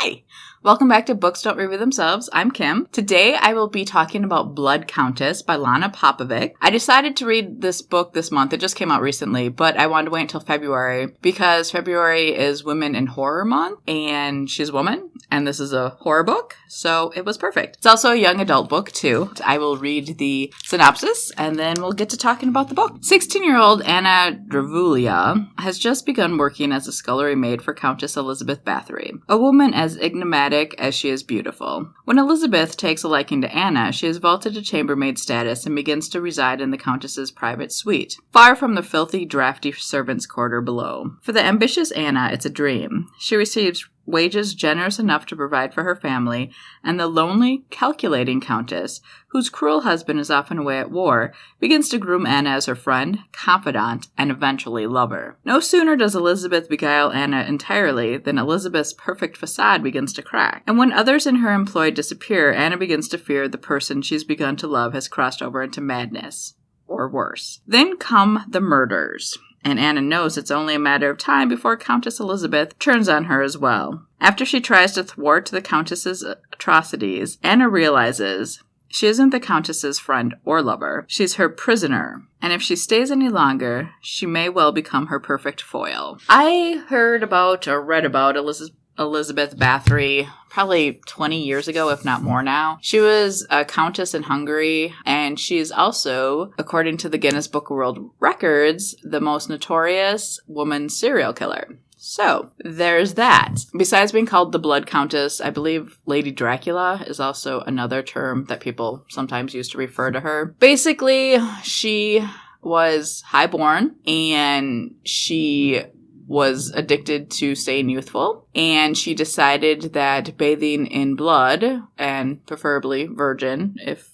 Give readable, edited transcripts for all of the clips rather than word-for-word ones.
Hi! Welcome back to Books Don't Review Themselves. I'm Kim. Today I will be talking about Blood Countess by Lana Popovic. I decided to read this book this month. It just came out recently, but I wanted to wait until February because February is Women in Horror Month, and she's a woman, and this is a horror book, so it was perfect. It's also a young adult book, too. I will read the synopsis, and then we'll get to talking about the book. 16-year-old Anna Dravulia has just begun working as a scullery maid for Countess Elizabeth Bathory, a woman as enigmatic as she is beautiful. When Elizabeth takes a liking to Anna, she is vaulted to chambermaid status and begins to reside in the Countess's private suite, far from the filthy, drafty servants' quarter below. For the ambitious Anna, it's a dream. She receives wages generous enough to provide for her family, and the lonely, calculating Countess, whose cruel husband is often away at war, begins to groom Anna as her friend, confidant, and eventually lover. No sooner does Elizabeth beguile Anna entirely than Elizabeth's perfect facade begins to crack, and when others in her employ disappear, Anna begins to fear the person she's begun to love has crossed over into madness, or worse. Then come the murders, and Anna knows it's only a matter of time before Countess Elizabeth turns on her as well. After she tries to thwart the Countess's atrocities, Anna realizes she isn't the Countess's friend or lover. She's her prisoner, and if she stays any longer, she may well become her perfect foil. I heard about or read about Elizabeth Bathory probably 20 years ago, if not more now. She was a countess in Hungary, and she is also, according to the Guinness Book of World Records, the most notorious woman serial killer. So, there's that. Besides being called the Blood Countess, I believe Lady Dracula is also another term that people sometimes use to refer to her. Basically, she was highborn, and she was addicted to staying youthful, and she decided that bathing in blood, and preferably virgin, if,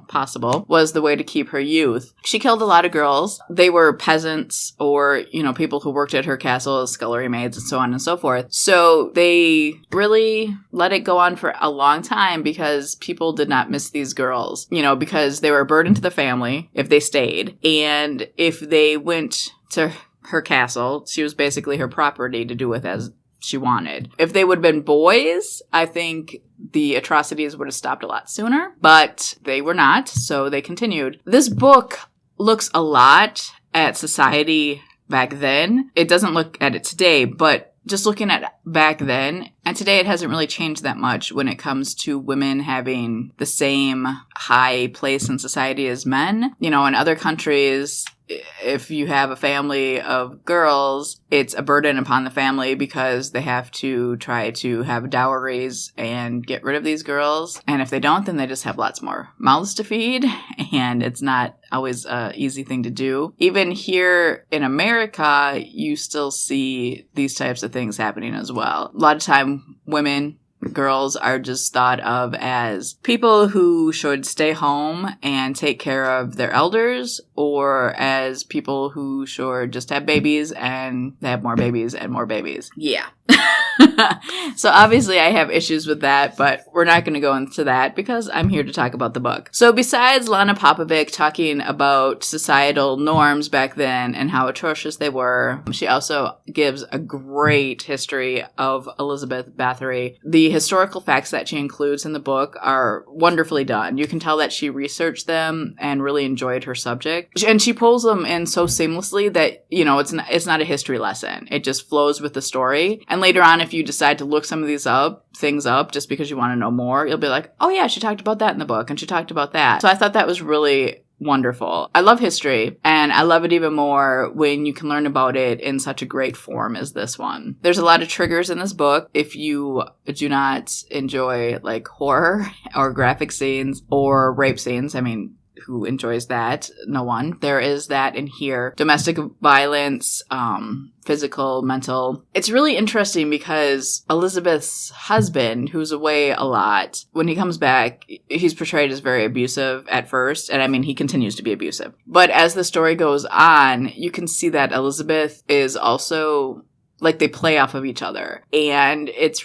possible, was the way to keep her youth. She killed a lot of girls. They were peasants or, people who worked at her castle as scullery maids and so on and so forth. So they really let it go on for a long time because people did not miss these girls, because they were a burden to the family if they stayed. And if they went to her castle, she was basically her property to do with as she wanted. If they would have been boys, I think the atrocities would have stopped a lot sooner, but they were not, so they continued. This book looks a lot at society back then. It doesn't look at it today, but just looking at back then, and today it hasn't really changed that much when it comes to women having the same high place in society as men. In other countries, if you have a family of girls, it's a burden upon the family because they have to try to have dowries and get rid of these girls. And if they don't, then they just have lots more mouths to feed, and it's not always an easy thing to do. Even here in America, you still see these types of things happening as well. A lot of time, girls are just thought of as people who should stay home and take care of their elders, or as people who should just have babies and have more babies and more babies. Yeah. So obviously I have issues with that, but we're not going to go into that because I'm here to talk about the book. So besides Lana Popovic talking about societal norms back then and how atrocious they were, she also gives a great history of Elizabeth Bathory. The historical facts that she includes in the book are wonderfully done. You can tell that she researched them and really enjoyed her subject. And she pulls them in so seamlessly that, it's not a history lesson. It just flows with the story. And later on, if you decide to look some of these things up just because you want to know more, you'll be like, oh yeah, she talked about that in the book and she talked about that. So I thought that was really wonderful. I love history, and I love it even more when you can learn about it in such a great form as this one. There's a lot of triggers in this book. If you do not enjoy horror or graphic scenes or rape scenes, who enjoys that? No one. There is that in here. Domestic violence, physical, mental. It's really interesting because Elizabeth's husband, who's away a lot, when he comes back, he's portrayed as very abusive at first. And he continues to be abusive. But as the story goes on, you can see that Elizabeth is also like they play off of each other. And it's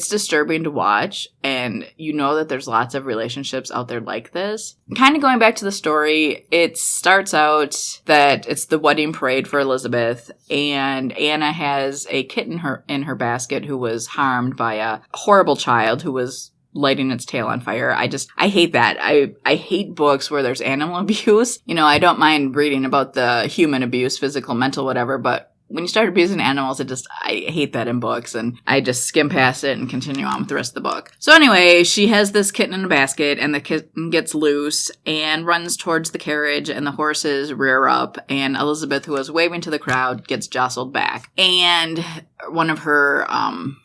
disturbing to watch. And you know that there's lots of relationships out there like this. Kind of going back to the story, it starts out that it's the wedding parade for Elizabeth, and Anna has a kitten in her basket who was harmed by a horrible child who was lighting its tail on fire. I hate that. I hate books where there's animal abuse. You know, I don't mind reading about the human abuse, physical, mental, whatever, but when you start abusing animals, I hate that in books, and I just skim past it and continue on with the rest of the book. So anyway, she has this kitten in a basket, and the kitten gets loose and runs towards the carriage, and the horses rear up, and Elizabeth, who was waving to the crowd, gets jostled back. And one of her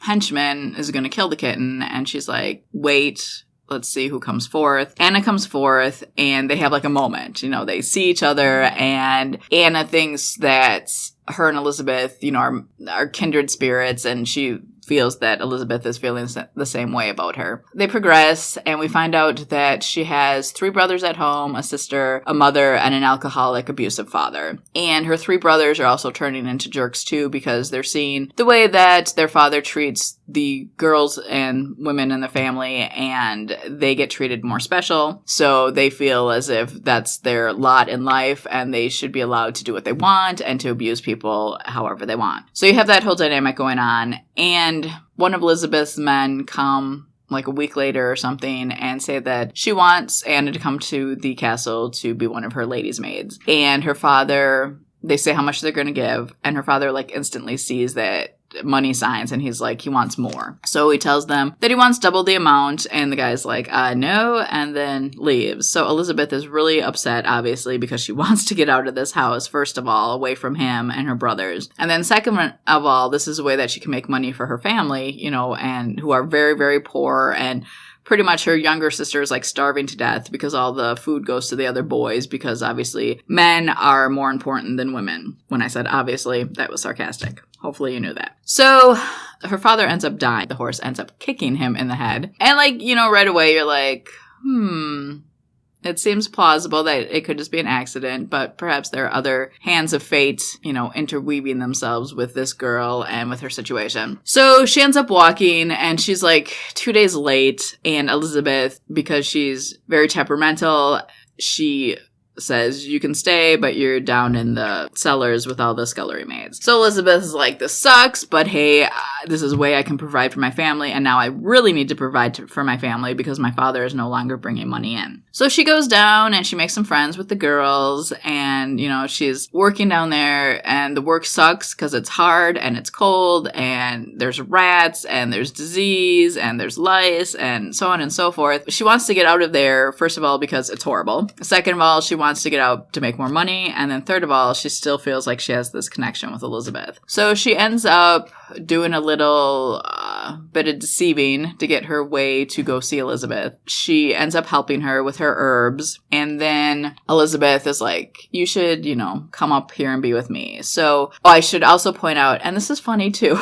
henchmen is going to kill the kitten, and she's like, wait, let's see who comes forth. Anna comes forth, and they have like a moment. You know, they see each other, and Anna thinks that her and Elizabeth, you know, are kindred spirits, and she feels that Elizabeth is feeling the same way about her. They progress, and we find out that she has 3 brothers at home, a sister, a mother, and an alcoholic, abusive father. And her 3 brothers are also turning into jerks too, because they're seeing the way that their father treats the girls and women in the family, and they get treated more special. So they feel as if that's their lot in life, and they should be allowed to do what they want and to abuse people however they want. So you have that whole dynamic going on. And one of Elizabeth's men come like a week later or something and say that she wants Anna to come to the castle to be one of her ladies' maids. And her father, they say how much they're going to give, and her father like instantly sees that money signs, and he's like, he wants more. So he tells them that he wants double the amount, and the guy's like, no, and then leaves. So Elizabeth is really upset, obviously, because she wants to get out of this house, first of all, away from him and her brothers. And then second of all, this is a way that she can make money for her family, you know, and who are very, very poor, and pretty much her younger sister is like starving to death because all the food goes to the other boys, because obviously men are more important than women. When I said obviously, that was sarcastic. Hopefully you knew that. So her father ends up dying. The horse ends up kicking him in the head. And like, you know, right away you're like, it seems plausible that it could just be an accident, but perhaps there are other hands of fate, you know, interweaving themselves with this girl and with her situation. So she ends up walking, and she's like 2 days late, and Elizabeth, because she's very temperamental, she says, you can stay, but you're down in the cellars with all the scullery maids. So Elizabeth is like, this sucks, but hey, this is a way I can provide for my family, and now I really need to provide for my family because my father is no longer bringing money in. So she goes down, and she makes some friends with the girls, and, you know, she's working down there, and the work sucks because it's hard, and it's cold, and there's rats, and there's disease, and there's lice, and so on and so forth. She wants to get out of there, first of all, because it's horrible. Second of all, she wants to get out to make more money. And then third of all, she still feels like she has this connection with Elizabeth. So she ends up doing a little bit of deceiving to get her way to go see Elizabeth. She ends up helping her with her herbs. And then Elizabeth is like, you should, you know, come up here and be with me. So I should also point out, and this is funny too,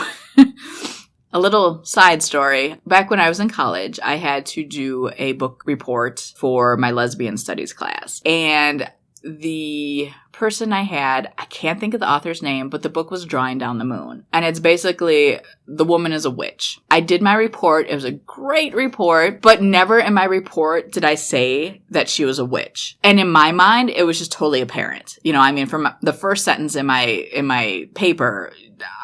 a little side story. Back when I was in college, I had to do a book report for my lesbian studies class. And the person I had, I can't think of the author's name, but the book was Drawing Down the Moon. And it's basically, the woman is a witch. I did my report. It was a great report, but never in my report did I say that she was a witch. And in my mind, it was just totally apparent. You know, I mean, from the first sentence in my paper,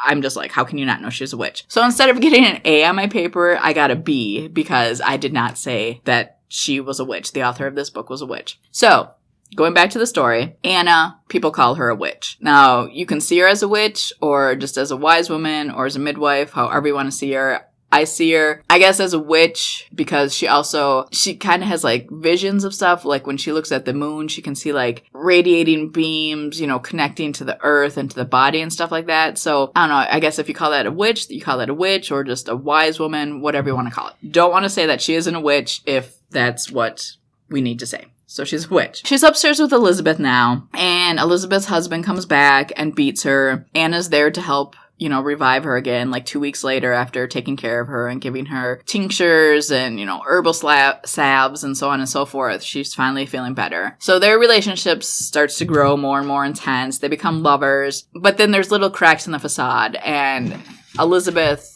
I'm just like, how can you not know she's a witch? So instead of getting an A on my paper, I got a B because I did not say that she was a witch. The author of this book was a witch. So going back to the story, Anna, people call her a witch. Now, you can see her as a witch or just as a wise woman or as a midwife, however you want to see her. I see her, I guess, as a witch because she kind of has like visions of stuff. Like when she looks at the moon, she can see like radiating beams, you know, connecting to the earth and to the body and stuff like that. So I don't know, I guess if you call that a witch, you call that a witch or just a wise woman, whatever you want to call it. Don't want to say that she isn't a witch if that's what we need to say. So she's a witch. She's upstairs with Elizabeth now, and Elizabeth's husband comes back and beats her. Anna's there to help revive her again, like 2 weeks later after taking care of her and giving her tinctures and, herbal salves and so on and so forth. She's finally feeling better. So their relationship starts to grow more and more intense. They become lovers. But then there's little cracks in the facade, and Elizabeth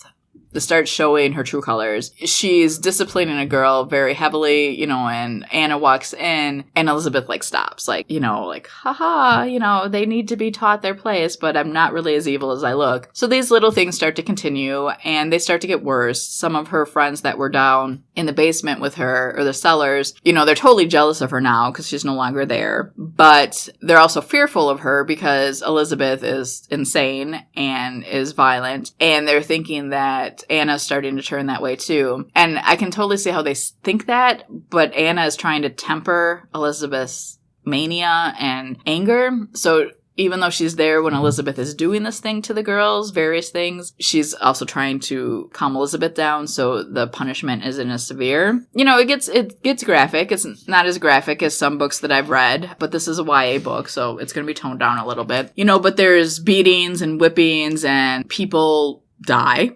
starts showing her true colors. She's disciplining a girl very heavily, and Anna walks in and Elizabeth stops, haha, they need to be taught their place, but I'm not really as evil as I look. So these little things start to continue, and they start to get worse. Some of her friends that were down in the basement with her, or the cellars, they're totally jealous of her now because she's no longer there, but they're also fearful of her because Elizabeth is insane and is violent, and they're thinking that Anna's starting to turn that way too. And I can totally see how they think that, but Anna is trying to temper Elizabeth's mania and anger. So even though she's there when Elizabeth is doing this thing to the girls, various things, she's also trying to calm Elizabeth down so the punishment isn't as severe. It gets graphic. It's not as graphic as some books that I've read, but this is a YA book, so it's going to be toned down a little bit. But there's beatings and whippings and people die,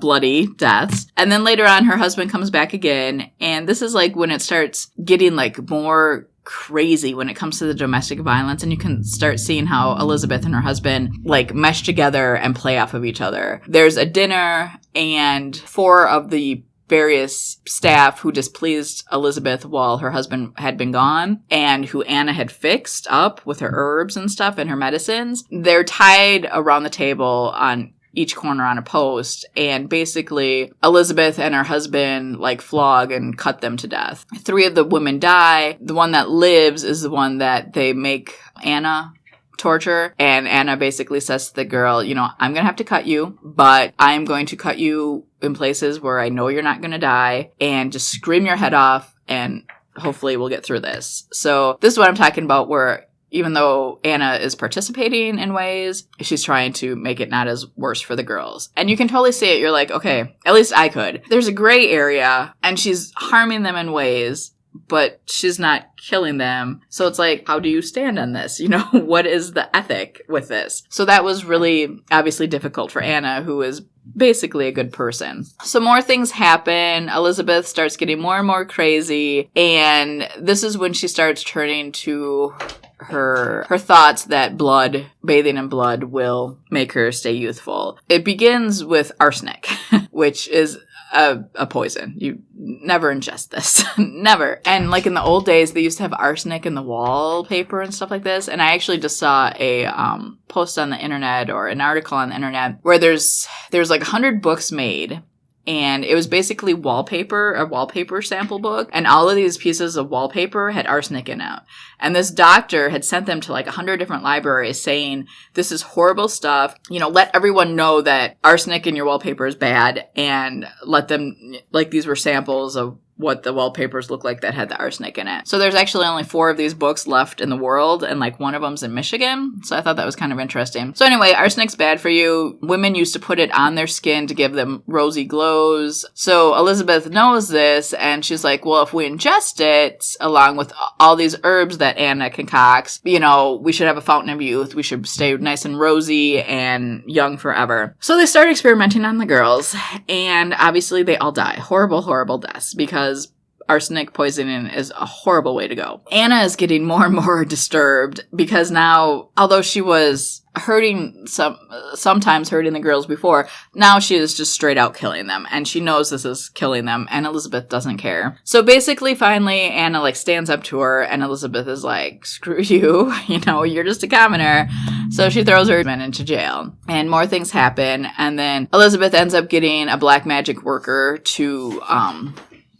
bloody deaths. And then later on, her husband comes back again. And this is when it starts getting more crazy when it comes to the domestic violence. And you can start seeing how Elizabeth and her husband mesh together and play off of each other. There's a dinner, and 4 of the various staff who displeased Elizabeth while her husband had been gone, and who Anna had fixed up with her herbs and stuff and her medicines, they're tied around the table on each corner on a post, and basically Elizabeth and her husband flog and cut them to death. 3 of the women die. The one that lives is the one that they make Anna torture, and Anna basically says to the girl, I'm gonna have to cut you, but I'm going to cut you in places where I know you're not gonna die, and just scream your head off, and hopefully we'll get through this. So this is what I'm talking about, where even though Anna is participating in ways, she's trying to make it not as worse for the girls. And you can totally see it. You're like, okay, at least I could. There's a gray area, and she's harming them in ways, but she's not killing them. So it's how do you stand on this? What is the ethic with this? So that was really obviously difficult for Anna, who is basically a good person. So more things happen. Elizabeth starts getting more and more crazy, and this is when she starts turning to her thoughts that bathing in blood will make her stay youthful. It begins with arsenic, which is a poison. You never ingest this. Never. And in the old days, they used to have arsenic in the wallpaper and stuff like this. And I actually just saw a post on the internet, or an article on the internet, where there's 100 books made. And it was basically a wallpaper sample book. And all of these pieces of wallpaper had arsenic in it. And this doctor had sent them to 100 different libraries saying, this is horrible stuff. Let everyone know that arsenic in your wallpaper is bad, and let them, these were samples of what the wallpapers look like that had the arsenic in it. So there's actually only 4 of these books left in the world, and one of them's in Michigan. So I thought that was kind of interesting. So anyway, arsenic's bad for you. Women used to put it on their skin to give them rosy glows. So Elizabeth knows this, and she's like, well, if we ingest it along with all these herbs that Anna concocts, we should have a fountain of youth. We should stay nice and rosy and young forever. So they start experimenting on the girls, and obviously they all die. Horrible, horrible deaths, because arsenic poisoning is a horrible way to go. Anna is getting more and more disturbed, because now, although she was sometimes hurting the girls before, now she is just straight out killing them, and she knows this is killing them, and Elizabeth doesn't care. So basically, finally, Anna stands up to her, and Elizabeth is like, screw you, you're just a commoner. So she throws her into jail, and more things happen, and then Elizabeth ends up getting a black magic worker to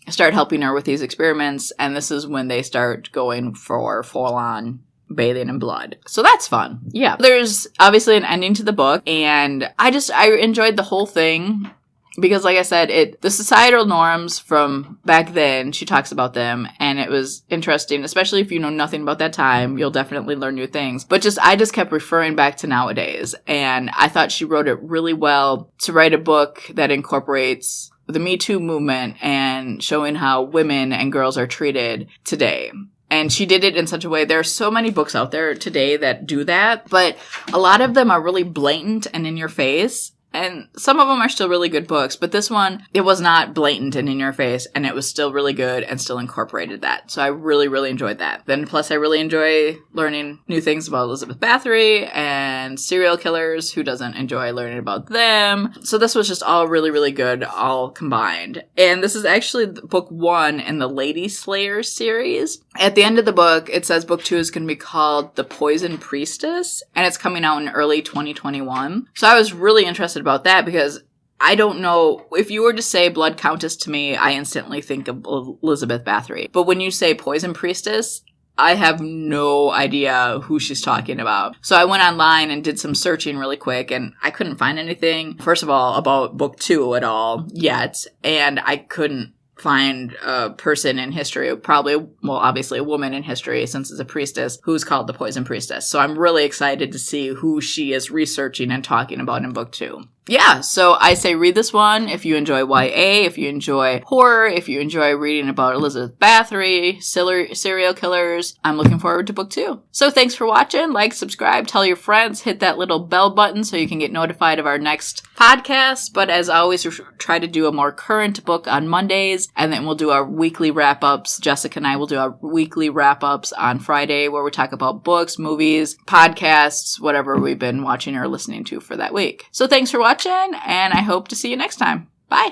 start helping her with these experiments, and this is when they start going for full-on bathing in blood. So that's fun. Yeah. There's obviously an ending to the book, and I enjoyed the whole thing, because like I said, the societal norms from back then, she talks about them, and it was interesting, especially if you know nothing about that time, you'll definitely learn new things. But I just kept referring back to nowadays, and I thought she wrote it really well to write a book that incorporates the Me Too movement and showing how women and girls are treated today. And she did it in such a way. There are so many books out there today that do that, but a lot of them are really blatant and in your face. And some of them are still really good books, but this one, it was not blatant and in your face, and it was still really good and still incorporated that. So I really, really enjoyed that. Then plus I really enjoy learning new things about Elizabeth Bathory and serial killers. Who doesn't enjoy learning about them? So this was just all really, really good, all combined. And this is actually book 1 in the Lady Slayer series. At the end of the book, it says book 2 is going to be called The Poison Priestess, and it's coming out in early 2021. So I was really interested about that because I don't know, if you were to say Blood Countess to me, I instantly think of Elizabeth Bathory. But when you say Poison Priestess, I have no idea who she's talking about. So I went online and did some searching really quick, and I couldn't find anything, first of all, about book 2 at all yet, and I couldn't find a person in history, probably, well, obviously a woman in history, since it's a priestess, who's called the Poison Priestess. So I'm really excited to see who she is researching and talking about in book 2. Yeah, so I say read this one if you enjoy YA, if you enjoy horror, if you enjoy reading about Elizabeth Bathory, serial killers. I'm looking forward to book 2. So thanks for watching. Like, subscribe, tell your friends, hit that little bell button so you can get notified of our next podcast. But as always, we try to do a more current book on Mondays, and then we'll do our weekly wrap-ups. Jessica and I will do our weekly wrap-ups on Friday, where we talk about books, movies, podcasts, whatever we've been watching or listening to for that week. So thanks for watching, and I hope to see you next time. Bye!